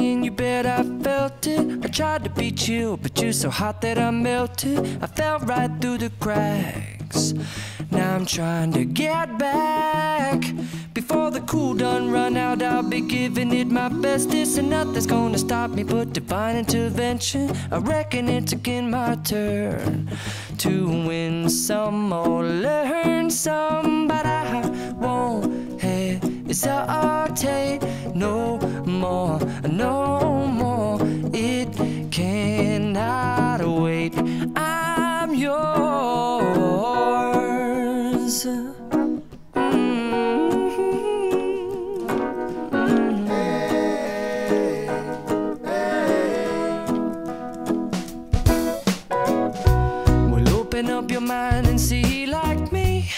me and you bet I felt it. I tried to be chill, but you're so hot that I melted. I fell right through the cracks. Now I'm trying to get back. Before the cool done run out, I'll be giving it my bestest, and nothing's gonna stop me but divine intervention. I reckon it's again my turn to win some or learn some, but I won't hesitate no more, no more. It cannot wait. I'm yours. Well, open up your mind and see like me.